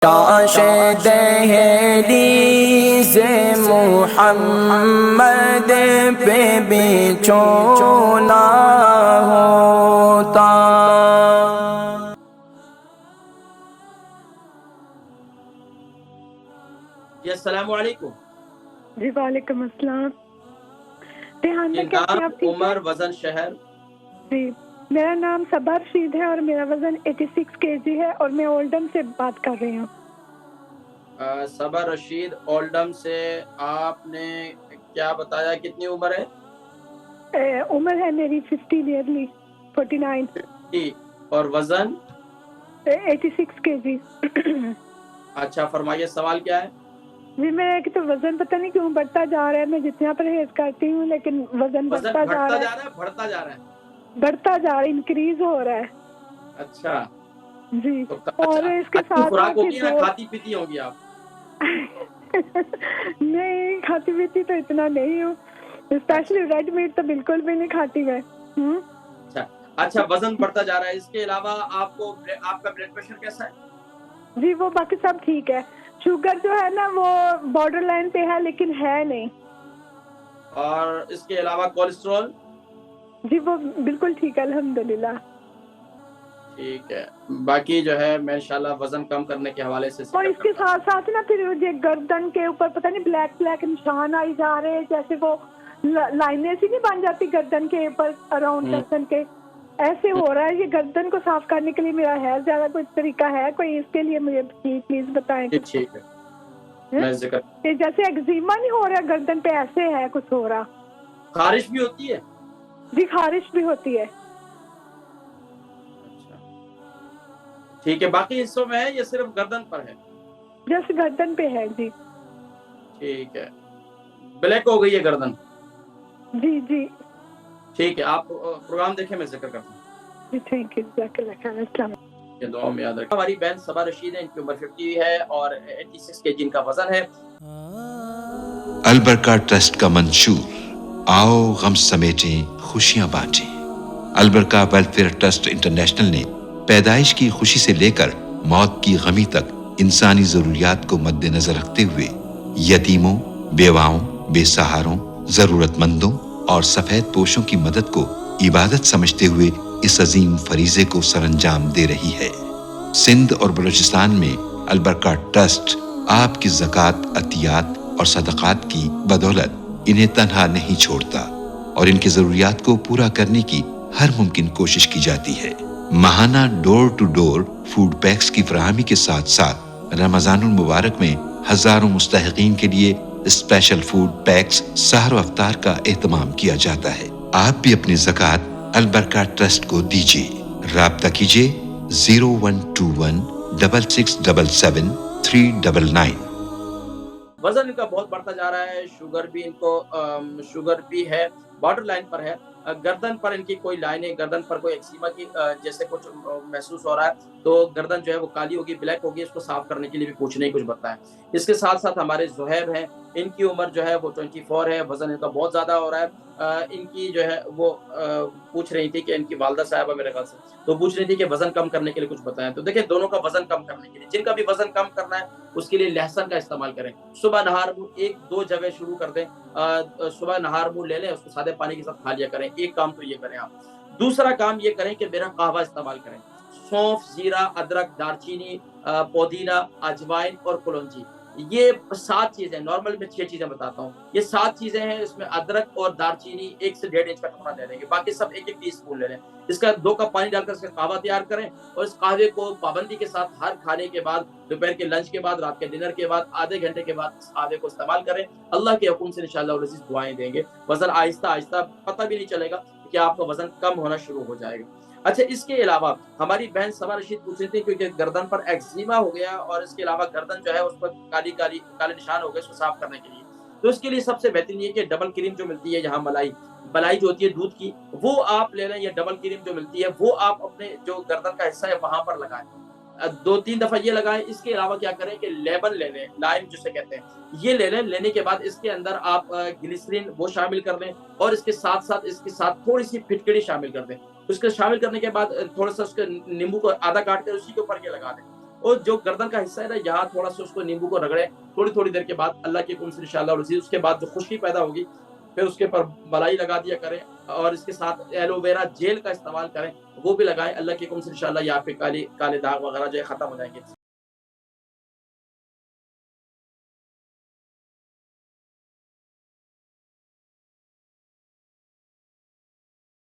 کاش دہلیز محمد پہ بچھونا ہوتا۔ جی السلام علیکم۔ جی وعلیکم السلام۔ ریحان میں کیسے ہیں آپ؟ ٹھیک ہیں؟ عمر، وزن، شہر؟ جی میرا نام صبا رشید ہے اور میرا وزن 86 kg ہے اور میں اولڈم سے بات کر رہی ہوں۔ صبا رشید، اولڈم سے۔ آپ نے کیا بتایا کتنی عمر ہے؟ عمر ہے میری 49 اور وزن؟ 86 kg۔ اچھا فرمائیے، سوال کیا ہے؟ جی میرا ایک تو وزن پتہ نہیں کیوں بڑھتا جا رہا ہے، میں جتنا پرہیز کرتی ہوں لیکن وزن بڑھتا جا رہا ہے، بڑھتا جا رہا ہے، انکریز ہو رہا ہے۔ اچھا جی تو اور اس کے ساتھ خوراک ہوگی نا، کھاتی پیتی ہوں گی آپ؟ نہیں کھاتی پیتی تو اتنا نہیں ہوں، اسپیشلی ریڈ میٹ تو بالکل بھی نہیں کھاتی میں۔ اچھا وزن بڑھتا جا رہا ہے، اس کے علاوہ آپ کا بلڈ پریشر کیسا ہے؟ جی وہ باقی سب ٹھیک ہے، شوگر جو ہے نا وہ بارڈر لائن پہ ہے لیکن ہے نہیں۔ اور اس کے علاوہ کولیسٹرول؟ جی وہ بالکل ٹھیک ہے الحمدللہ۔ ٹھیک ہے، باقی جو ہے میں انشاءاللہ وزن کم کرنے کے حوالے سے اور اس کے ساتھ ساتھ نا پھر یہ گردن کے اوپر پتہ نہیں بلیک نشان آئی جا رہے ہیں، جیسے وہ لائنیں سی نہیں بن جاتی گردن کے اوپر اراؤنڈ گردن کے، ایسے ہو رہا ہے۔ یہ گردن کو صاف کرنے کے لیے میرا ہے زیادہ کوئی طریقہ ہے کوئی، اس کے لیے مجھے پلیز بتائیں۔ ٹھیک ہے میں ذکر، جیسے ایگزیما نہیں ہو رہا گردن پہ، ایسے ہے کچھ ہو رہا۔ خارش بھی ہوتی ہے؟ جی خارش بھی ہوتی ہے۔ ٹھیک ہے، باقی حصوں میں ہے یہ صرف گردن پر ہے؟ جیسے گردن پہ ہے جی۔ ٹھیک ہے، بلیک ہو گئی ہے گردن؟ جی جی ٹھیک ہے، آپ پروگرام دیکھیں، میں ذکر کرتا ہوں۔ جی تھینک یو، جزاک اللہ خیر، السلام علیکم۔ یہ دعاؤں میں یاد رکھیں۔ ہماری بہن صبا رشید ہے، ان کی عمر 50 ہے اور 86 kg ان کا وزن ہے۔ البرکہ ٹرسٹ کا منشور، آؤ غم سمیٹیں خوشیاں بانٹیں۔ البرکہ ویلفیئر ٹرسٹ انٹرنیشنل نے پیدائش کی خوشی سے لے کر موت کی غمی تک انسانی ضروریات کو مد نظر رکھتے ہوئے یتیموں، بیواؤں، بے سہاروں، ضرورت مندوں اور سفید پوشوں کی مدد کو عبادت سمجھتے ہوئے اس عظیم فریضے کو سر انجام دے رہی ہے۔ سندھ اور بلوچستان میں البرکہ ٹرسٹ آپ کی زکوٰۃ، عطیات اور صدقات کی بدولت انہیں تنہا نہیں چھوڑتا اور ان کی ضروریات کو پورا کرنے کی ہر ممکن کوشش کی جاتی ہے۔ ماہانہ ڈور ٹو ڈور فوڈ پیکس کی فراہمی کے ساتھ ساتھ رمضان المبارک میں ہزاروں مستحقین کے لیے اسپیشل فوڈ پیکس سحر و افطار کا اہتمام کیا جاتا ہے۔ آپ بھی اپنی زکوٰۃ البرکہ ٹرسٹ کو دیجیے۔ رابطہ کیجیے 01216677 وزن ان کا بہت بڑھتا جا رہا ہے، شوگر بھی ہے، بارڈر لائن پر ہے، گردن پر ان کی کوئی لائن ہے، گردن پر کوئی ایکسیما کی جیسے کچھ محسوس ہو رہا ہے، تو گردن جو ہے وہ کالی ہوگی، بلیک ہوگی، اس کو صاف کرنے کے لیے بھی کچھ نہیں کچھ بتائیں۔ اس کے ساتھ ساتھ ہمارے زہیب ہیں، ان کی عمر جو ہے وہ 24 ہے، وزن ان کا بہت زیادہ ہو رہا ہے۔ ان کی جو ہے وہ پوچھ رہی تھی کہ ان کی والدہ صاحبہ میرے خیال سے تو پوچھ رہی تھی کہ وزن کم کرنے کے لیے کچھ بتائیں۔ تو دیکھیں دونوں کا وزن کم کرنے کے لیے، جن کا بھی وزن کم کرنا ہے اس کے لیے لہسن کا استعمال کریں۔ صبح نہار منہ 1-2 جگہ شروع کر دیں، صبح نہار منہ لے لیں، اس کو سادے پانی کے ساتھ کھا لیا کریں۔ ایک کام تو یہ کریں آپ۔ دوسرا کام یہ کریں کہ میرا قہوہ استعمال کریں، سونف، زیرہ، ادرک، دار چینی، پودینہ، اجوائن اور کلونجی، یہ 7 چیزیں، نارمل میں 6 چیزیں بتاتا ہوں، یہ 7 چیزیں ہیں۔ اس میں ادرک اور دار چینی 1 سے 1.5 انچ کا ٹکڑا لے لیں گے، باقی سب 1-1 ٹی اسپون لے لیں۔ اس کا 2 کپ پانی ڈال کر اس کا قہوہ تیار کریں اور اس قہوے کو پابندی کے ساتھ ہر کھانے کے بعد، دوپہر کے لنچ کے بعد، رات کے ڈنر کے بعد، آدھے گھنٹے کے بعد اس قہوے کو استعمال کریں۔ اللہ کے حکم سے انشاءاللہ العزیز دعائیں دیں گے، وزن آہستہ آہستہ پتہ بھی نہیں چلے گا کہ آپ کا وزن کم ہونا شروع ہو جائے گا۔ اچھا اس کے علاوہ ہماری بہن صبا رشید پوچھ رہی تھی کیونکہ گردن پر ایکزیما ہو گیا اور اس کے علاوہ گردن جو ہے اس پر کالے نشان ہو گئے، اس کو صاف کرنے کے لیے تو اس کے لیے سب سے بہترین یہ کہ ڈبل کریم جو ملتی ہے، یہاں ملائی جو ہوتی ہے دودھ کی، وہ آپ لے لیں، یا ڈبل کریم جو ملتی ہے وہ آپ اپنے جو گردن کا حصہ ہے وہاں پر لگائیں، 2-3 دفعہ یہ لگائیں۔ اس کے علاوہ کیا کریں کہ لیمن لے لیں، لائم جسے کہتے ہیں، یہ لے لیں۔ لینے کے بعد اس کے اندر آپ گلیسرین وہ شامل کر لیں اور اس کے ساتھ تھوڑی سی پھٹکڑی شامل کر دیں۔ اس کو شامل کرنے کے بعد تھوڑا سا اس کے نیمبو کو آدھا کاٹ کر اسی کے اوپر یہ لگا دیں اور جو گردن کا حصہ ہے نا یہاں تھوڑا سا اس کو نیمبو کو رگڑے تھوڑی تھوڑی دیر کے بعد اللہ کے حکم سے انشاءاللہ العزیز، اس کے بعد جو خشکی پیدا ہوگی پھر اس کے اوپر ملائی لگا دیا کریں، اور اس کے ساتھ ایلو ویرا جیل کا استعمال کریں، وہ بھی لگائیں، اللہ کے حکم سے انشاءاللہ یہاں پہ کالے داغ وغیرہ جو ہے ختم ہو جائیں گے۔